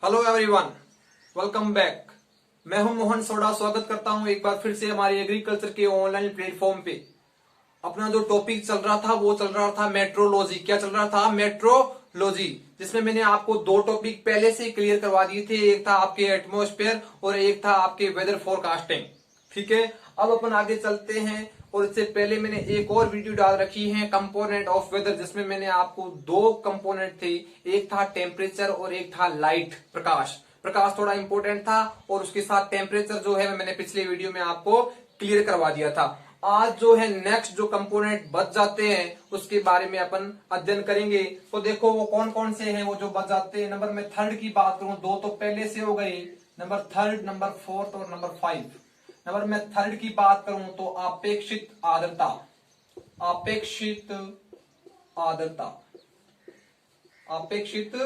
Hello everyone, welcome back. मैं हूं Mohan soda. स्वागत करता हूं एक बार फिर से हमारे एग्रीकल्चर के ऑनलाइन प्लेटफॉर्म पे। अपना जो टॉपिक चल रहा था वो चल रहा था मेट्रोलॉजी। क्या चल रहा था? मेट्रोलॉजी, जिसमें मैंने आपको दो टॉपिक पहले से क्लियर करवा दिए थे। एक था आपके एटमॉस्फेयर और एक था आपके वेदर फोरकास्टिंग। ठीक है, अब अपन आगे चलते हैं। और इससे पहले मैंने एक और वीडियो डाल रखी है कंपोनेंट ऑफ वेदर, जिसमें मैंने आपको दो कंपोनेंट थे, एक था टेम्परेचर और एक था लाइट, प्रकाश। प्रकाश थोड़ा इंपॉर्टेंट था और उसके साथ टेम्परेचर जो है मैंने पिछले वीडियो में आपको क्लियर करवा दिया था। आज जो है नेक्स्ट जो कंपोनेंट बच जाते हैं उसके बारे में अपन अध्ययन करेंगे। तो देखो वो कौन कौन से हैं वो जो बच जाते हैं। नंबर में थर्ड की बात करूं, दो तो पहले से हो गए, नंबर थर्ड, नंबर फोर्थ और नंबर 5। नंबर में थर्ड की बात करूं तो अपेक्षित आर्द्रता, अपेक्षित आर्द्रता, अपेक्षित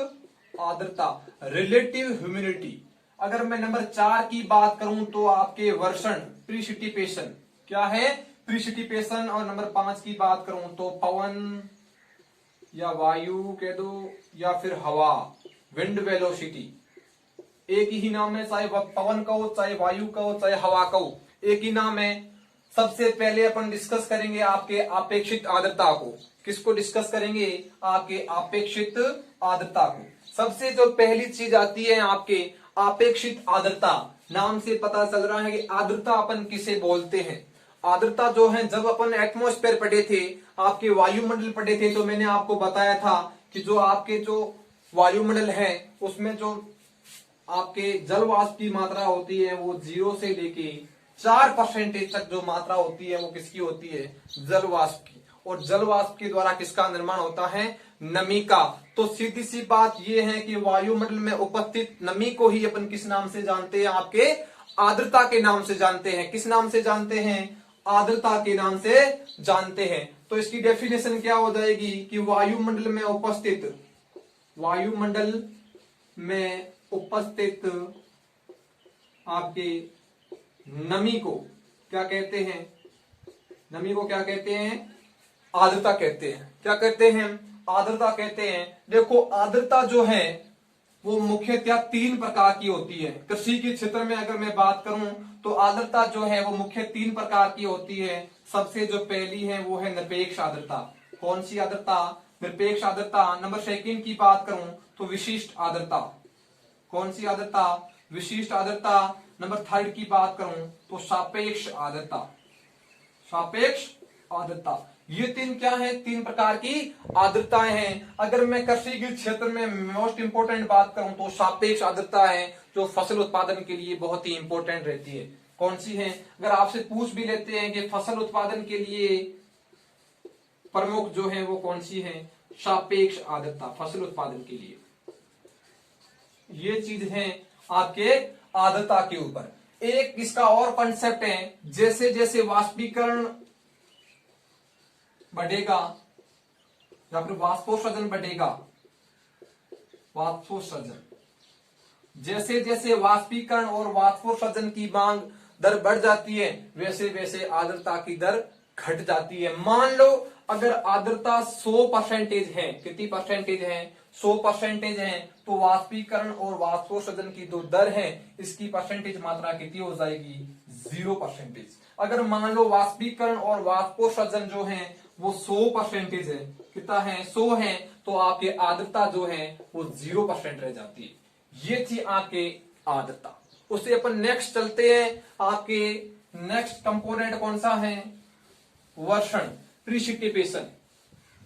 आर्द्रता, रिलेटिव ह्यूमिडिटी। अगर मैं नंबर 4 की बात करूं तो आपके वर्षण, प्रीसिपिटेशन। क्या है? प्रीसिपिटेशन। और नंबर 5 की बात करूं तो पवन या वायु कह दो या फिर हवा, विंड वेलोसिटी। एक ही नाम है, चाहे पवन का हो, चाहे वायु का हो, चाहे हवा का हो, एक ही नाम है। सबसे पहले अपन डिस्कस करेंगे आपके अपेक्षित आर्द्रता को। किसको डिस्कस करेंगे? आपके अपेक्षित आर्द्रता को। सबसे जो पहली चीज आती है आपके अपेक्षित आर्द्रता। नाम से पता चल रहा है कि आर्द्रता अपन किसे बोलते हैं। आर्द्रता जो है, जब अपन एटमॉस्फेयर पढ़े थे, आपके वायुमंडल पढ़े थे, तो मैंने आपको बताया था कि जो आपके जो वायुमंडल है उसमें जो आपके जल वाष्प की मात्रा होती है वो 0 से लेके 4% तक जो मात्रा होती है वो किसकी होती है? जल वाष्प की। और जल वाष्प के द्वारा किसका निर्माण होता है? नमी का। तो सीधी सी बात ये है कि वायुमंडल में उपस्थित नमी को ही अपन किस नाम से जानते हैं? आपके आर्द्रता के नाम से जानते हैं। किस नाम से जानते हैं? आर्द्रता के नाम से जानते हैं। तो इसकी डेफिनेशन क्या हो जाएगी कि वायुमंडल में उपस्थित, वायुमंडल में उपस्थित आपके नमी को क्या कहते हैं? नमी को क्या कहते हैं? आर्द्रता कहते हैं। क्या कहते हैं? आर्द्रता कहते हैं। देखो आर्द्रता जो है वो मुख्यतः 3 प्रकार की होती है। कृषि के क्षेत्र में अगर मैं बात करूं तो आर्द्रता जो है वो मुख्य 3 प्रकार की होती है। सबसे जो पहली है वो है निरपेक्ष आर्द्रता। कौन सी आर्द्रता? निरपेक्ष आर्द्रता। नंबर सेकंड की बात करूं तो विशिष्ट आर्द्रता। कौन सी आर्द्रता? विशिष्ट आर्द्रता। नंबर थर्ड की बात करूं तो सापेक्ष आर्द्रता, सापेक्ष आर्द्रता। ये 3 क्या है? 3 प्रकार की आर्द्रताएं हैं। अगर मैं कृषि के क्षेत्र में मोस्ट इंपोर्टेंट बात करूं तो सापेक्ष आर्द्रता है जो फसल उत्पादन के लिए बहुत ही इंपोर्टेंट रहती है। कौन सी है? अगर आपसे पूछ भी लेते हैं कि फसल उत्पादन के लिए प्रमुख जो है वो कौन सी है? सापेक्ष आर्द्रता, फसल उत्पादन के लिए। ये चीज है आपके आर्द्रता के ऊपर। एक इसका और कंसेप्ट है, जैसे जैसे वाष्पीकरण बढ़ेगा या फिर वाष्पोत्सर्जन बढ़ेगा, वाष्पोत्सर्जन, जैसे जैसे वाष्पीकरण और वाष्पोत्सर्जन की मांग दर बढ़ जाती है वैसे वैसे आर्द्रता की दर घट जाती है। मान लो अगर आर्द्रता 100% है, कितनी परसेंटेज है? 100% है, तो वाष्पीकरण और वाष्पोत्सर्जन की जो दर है इसकी परसेंटेज मात्रा कितनी हो जाएगी? 0%। अगर मान लो वाष्पीकरण और वाष्पोत्सर्जन जो है वो 100% है, कितना है? 100 है, तो आपकी आर्द्रता जो है वो 0% रह जाती है। ये थी आपके आर्द्रता। उससे अपन नेक्स्ट चलते हैं। आपके नेक्स्ट कंपोनेंट कौन सा है? वर्षण, प्रीसिपिटेशन।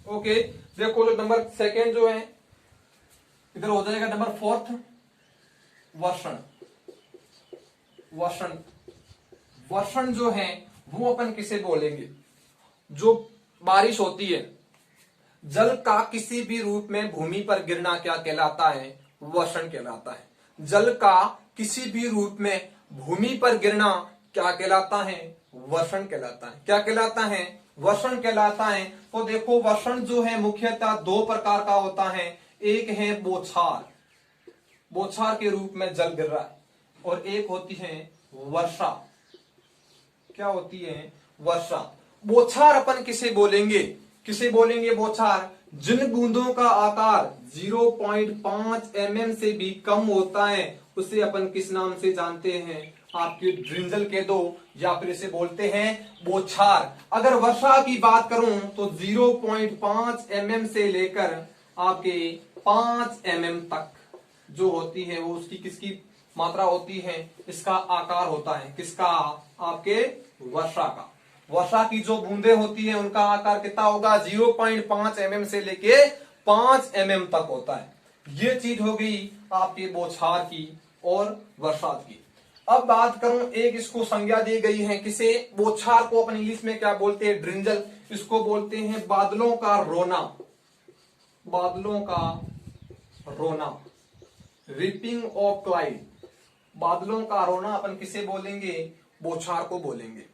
ओके, देखो जो नंबर सेकेंड जो है इधर हो जाएगा नंबर 4th, वर्षण। वर्षण, वर्षण जो है वो अपन किसे बोलेंगे? जो बारिश होती है, जल का किसी भी रूप में भूमि पर गिरना क्या कहलाता है? वर्षण कहलाता है। जल का किसी भी रूप में भूमि पर गिरना क्या कहलाता है? वर्षण कहलाता है। क्या कहलाता है? वर्षण कहलाता है। तो देखो वर्षण जो है मुख्यतः 2 प्रकार का होता है। एक है बौछार, बौछार के रूप में जल गिर रहा है, और एक होती है वर्षा। क्या होती है? वर्षा। बौछार अपन किसे बोलेंगे? किसे बोलेंगे बौछार? जिन बूंदों का आकार 0.5 mm से भी कम होता है उसे अपन किस नाम से जानते हैं? आपके ड्रिंजल कह दो या फिर इसे बोलते हैं बौछार। अगर वर्षा की बात करूं तो 0.5 mm से लेकर आपके 5 mm तक जो होती है वो उसकी किसकी मात्रा होती है? इसका आकार होता है। किसका? आपके वर्षा का। वर्षा की जो बूंदे होती है उनका आकार कितना होगा? 0.5 mm से लेके 5 mm तक होता है। ये चीज हो गई आपके बौछार की और वर्षात की। अब बात करूं, एक इसको संज्ञा दी गई है किसे? बौछार को अपन इंग्लिश में क्या बोलते हैं? ड्रिंजल। इसको बोलते हैं बादलों का रोना। बादलों का रोना, रिपिंग ऑफ क्लाउड। बादलों का रोना अपन किसे बोलेंगे? बौछार को बोलेंगे।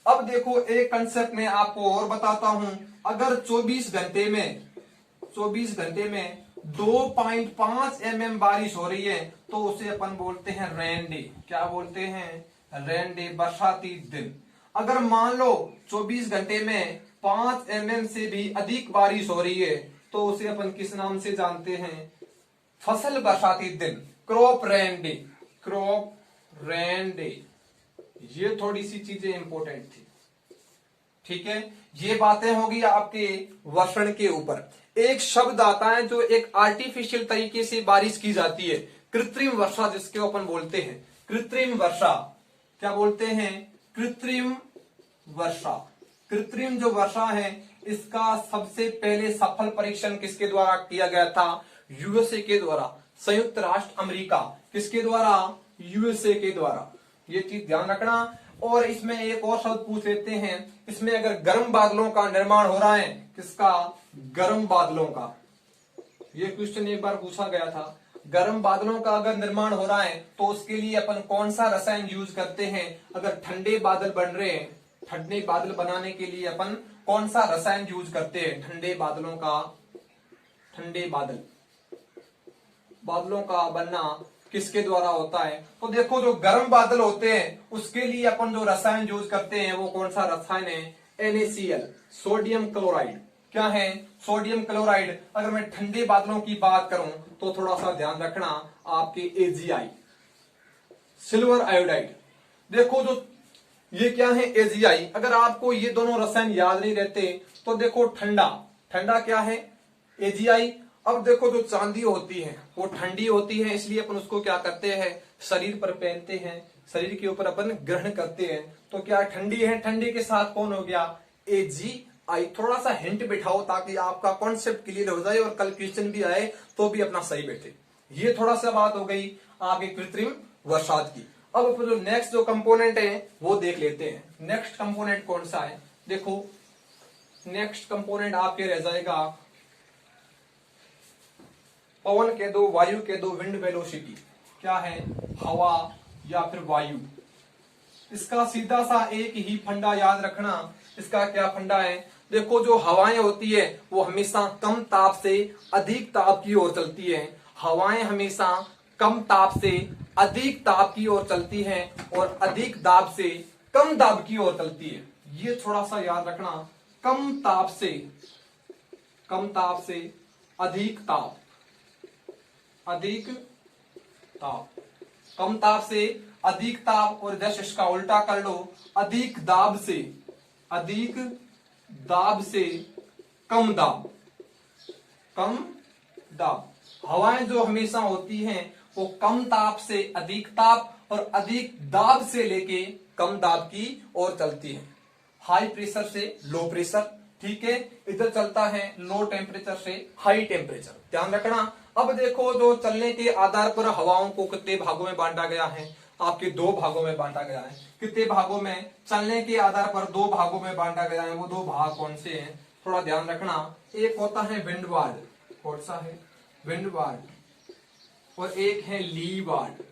अब देखो एक कंसेप्ट में आपको और बताता हूं। अगर 24 घंटे में 2.5 mm बारिश हो रही है तो उसे अपन बोलते हैं रेन डे। क्या बोलते हैं? रेन डे, बरसाती दिन। अगर मान लो 24 घंटे में 5 mm से भी अधिक बारिश हो रही है तो उसे अपन किस नाम से जानते हैं? फसल बरसाती दिन, crop rain day. Crop rain day. ये थोड़ी सी चीजें इंपॉर्टेंट थी, ठीक है। ये बातें होगी आपके वर्षण के ऊपर। एक शब्द आता है जो एक आर्टिफिशियल तरीके से बारिश की जाती है, कृत्रिम वर्षा, जिसके अपन बोलते हैं कृत्रिम वर्षा। क्या बोलते हैं? कृत्रिम वर्षा। कृत्रिम जो वर्षा है इसका सबसे पहले सफल परीक्षण किसके द्वारा किया गया था? यूएसए के द्वारा, संयुक्त राष्ट्र अमेरिका। किसके द्वारा? यूएसए के द्वारा। ये चीज ध्यान रखना। और इसमें एक और शब्द पूछ लेते हैं, इसमें अगर गर्म बादलों का निर्माण हो रहा है, किसका? गर्म बादलों का। ये क्वेश्चन एक बार पूछा गया था। गर्म बादलों का अगर निर्माण हो रहा है तो उसके लिए अपन कौन सा रसायन यूज करते हैं? अगर ठंडे बादल बन रहे हैं, ठंडे बादल बनाने के लिए अपन कौन सा रसायन यूज करते हैं? ठंडे बादलों का, ठंडे बादलों का बनना किसके द्वारा होता है? तो देखो जो गर्म बादल होते हैं उसके लिए अपन जो रसायन यूज करते हैं वो कौन सा रसायन है? NaCl, sodium chloride. क्या है? Sodium chloride. अगर मैं ठंडे बादलों की बात करूं तो थोड़ा सा ध्यान रखना, आपके AgI, सिल्वर आयोडाइड। देखो जो ये क्या है? AgI। अगर आपको ये दोनों रसायन याद नहीं रहते तो देखो ठंडा, ठंडा क्या है? AgI। अब देखो जो चांदी होती है वो ठंडी होती है, इसलिए अपन उसको क्या करते हैं? शरीर पर पहनते हैं, शरीर के ऊपर अपन ग्रहण करते हैं। तो क्या ठंडी है? ठंडी के साथ कौन हो गया? AgI। थोड़ा सा हिंट बिठाओ ताकि आपका कॉन्सेप्ट क्लियर हो जाए और कल क्वेश्चन भी आए तो भी अपना सही बैठे। ये थोड़ा सा बात हो गई आपके कृत्रिम वर्षात की। अब जो नेक्स्ट जो कंपोनेंट है वो देख लेते हैं। नेक्स्ट कंपोनेंट कौन सा है? देखो नेक्स्ट कंपोनेंट आपके रह जाएगा पवन कह दो, वायु कह दो, विंड वेलोसिटी। क्या है? हवा या फिर वायु। इसका सीधा सा एक ही फंडा याद रखना। इसका क्या फंडा है? देखो जो हवाएं होती है वो हमेशा कम ताप से अधिक ताप की ओर चलती है। हवाएं हमेशा कम ताप से अधिक ताप की ओर चलती हैं और अधिक दाब से कम दाब की ओर चलती है। ये थोड़ा सा याद रखना। कम ताप से अधिक ताप, अधिक ताप, कम ताप से अधिक ताप। और जस्ट इसका उल्टा कर लो, अधिक दाब से कम दाब, कम दाब। हवाएं जो हमेशा होती हैं वो कम ताप से अधिक ताप और अधिक दाब से लेके कम दाब की ओर चलती हैं। हाई प्रेशर से लो प्रेशर, ठीक है। इधर चलता है लो टेम्परेचर से हाई टेम्परेचर, ध्यान रखना। अब देखो जो चलने के आधार पर हवाओं को कितने भागों में बांटा गया है? आपके 2 भागों में बांटा गया है। कितने भागों में? चलने के आधार पर 2 भागों में बांटा गया है। वो 2 भाग कौन से हैं? थोड़ा ध्यान रखना। एक होता है विंडवार्ड, कौन सा है? विंडवार्ड। और एक है लीवार्ड,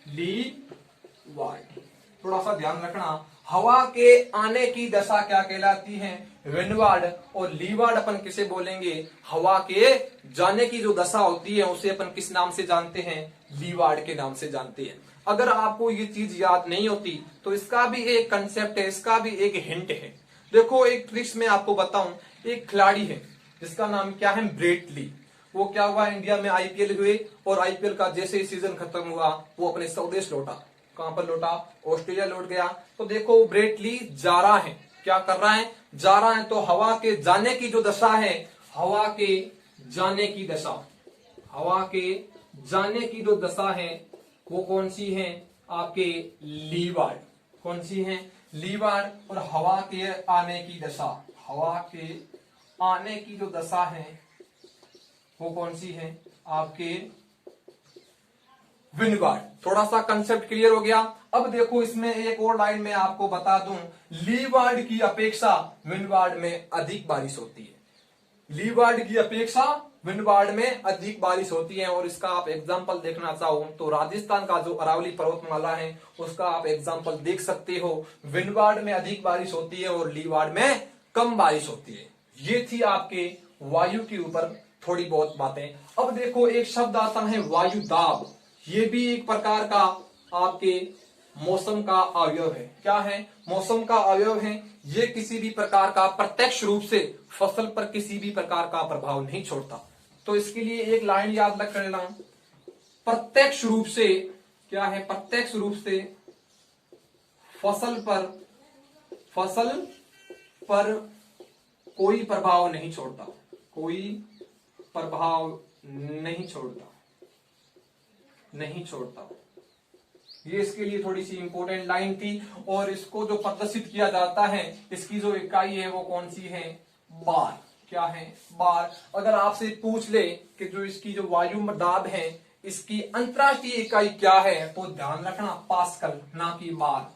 लीवार्ड। थोड़ा सा ध्यान रखना। हवा के आने की दशा क्या कहलाती है? विंडवार्ड। और लीवार्ड अपन किसे बोलेंगे? हवा के जाने की जो दशा होती है उसे अपन किस नाम से जानते हैं? लीवार्ड के नाम से जानते हैं। अगर आपको ये चीज याद नहीं होती तो इसका भी एक कंसेप्ट है, इसका भी एक हिंट है। देखो एक ट्रिक्स में आपको बताऊं। एक खिलाड़ी है, जिसका नाम क्या है, ब्रेटली। वो क्या हुआ, इंडिया में आईपीएल हुए और आईपीएल का जैसे ही सीजन खत्म हुआ वो अपने स्वदेश लौटा। कहां पर लौटा, ऑस्ट्रेलिया लौट गया। तो देखो ब्रेटली जा रहा है, क्या कर रहा है, जा रहा है। तो हवा के जाने की जो दशा है, हवा के जाने की दशा, हवा के जाने की जो दशा है वो कौन सी है, आपके लीवार्ड। कौन सी है, लीवार्ड। और हवा के आने की दशा, हवा के आने की जो दशा है वो कौन सी है, आपके विंडवार्ड। थोड़ा सा कंसेप्ट क्लियर हो गया। अब देखो इसमें एक और लाइन में आपको बता दूं, लीवार्ड की अपेक्षा विंडवार्ड में अधिक बारिश होती है। लीवार्ड की अपेक्षा विंडवार्ड में अधिक बारिश होती है। और इसका आप एग्जांपल देखना चाहो तो राजस्थान का जो अरावली पर्वतमाला है उसका आप एग्जांपल देख सकते हो। विंडवार्ड में अधिक बारिश होती है और लीवार्ड में कम बारिश होती है। ये थी आपके वायु के ऊपर थोड़ी बहुत बातें। अब देखो एक शब्द आता है वायु दाब। ये भी एक प्रकार का आपके मौसम का अवयव है। क्या है, मौसम का अवयव है। ये किसी भी प्रकार का प्रत्यक्ष रूप से फसल पर किसी भी प्रकार का प्रभाव नहीं छोड़ता। तो इसके लिए एक लाइन याद रख लेना, प्रत्यक्ष रूप से, क्या है, प्रत्यक्ष रूप से फसल पर कोई प्रभाव नहीं छोड़ता, कोई प्रभाव नहीं छोड़ता, नहीं छोड़ता। ये इसके लिए थोड़ी सी इंपॉर्टेंट लाइन थी। और इसको जो प्रदर्शित किया जाता है, इसकी जो इकाई है वो कौन सी है, बार। क्या है, बार। अगर आपसे पूछ ले कि जो इसकी जो वायु दाब है इसकी अंतरराष्ट्रीय इकाई क्या है, तो ध्यान रखना पास्कल, ना कि बार।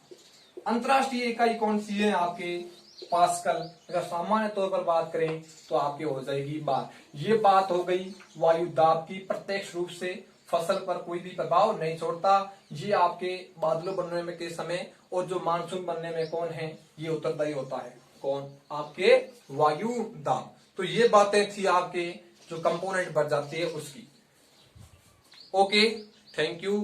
अंतरराष्ट्रीय इकाई कौन सी है, आपके पास्कल। अगर सामान्य तौर पर बात करें तो आपके हो जाएगी बार। ये बात हो गई वायु दाब की, प्रत्यक्ष रूप से फसल पर कोई भी प्रभाव नहीं छोड़ता। ये आपके बादलों बनने में के समय और जो मानसून बनने में कौन है, ये उत्तरदायी होता है, कौन, आपके वायु दाब। तो ये बातें थी आपके जो कंपोनेंट बढ़ जाती है उसकी। Okay, thank you.